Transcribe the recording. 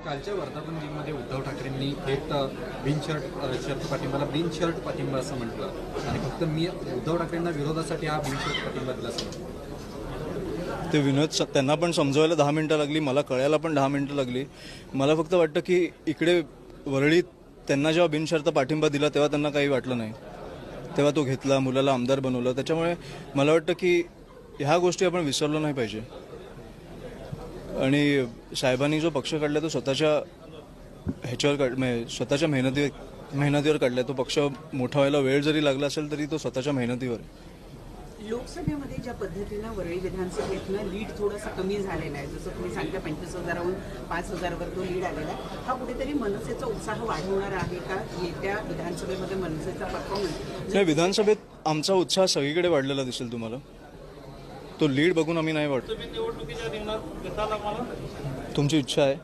कालच्या वर्धापन दिनमध्ये उद्धव ठाकरेंनी थेट शर्ट पाठिंबाला बिनशर्ट पाठिंबा असं म्हटलं आणि फक्त मी उद्धव ठाकरेंना विरोधासाठी हा बिनशर्ट पाठिंबा दिला असं म्हटलं. ते विनोद त्यांना पण समजवायला 10 मिनटं लागली, मला कळायला पण 10 मिनटं लागली. मला फक्त वाटतं की इकडे वरळीत त्यांना जेव्हा बिनशर्त पाठिंबा दिला तेव्हा त्यांना काही वाटलं नाही, तेव्हा तो घेतला, मुलाला आमदार बनवलं. त्याच्यामुळे मला वाटतं की ह्या गोष्टी आपण विसरलो नाही पाहिजे. आणि साहेबांनी जो पक्ष काढला तो स्वतःच्या ह्याच्यावर म्हणजे स्वतःच्या मेहनतीवर काढला. तो पक्ष मोठा व्हायला वेळ जरी लागला असेल तरी तो स्वतःच्या मेहनतीवर आहे. लोकसभेमध्ये ज्या पद्धतीनं वरळी विधानसभेतनं लीड थोडासा कमी झालेला आहे, जसं तुम्ही सांगता 25,000हून 5,000वर तो लीड आलेला आहे, हा कुठेतरी मनसेचा उत्साह वाढवणार आहे का? येत्या विधानसभेमध्ये मनसेचा परफॉर्मन्स नाही, विधानसभेत आमचा उत्साह सगळीकडे वाढलेला दिसेल तुम्हाला. तो लीड बघून आम्ही नाही वाटत. तुमची इच्छा आहे.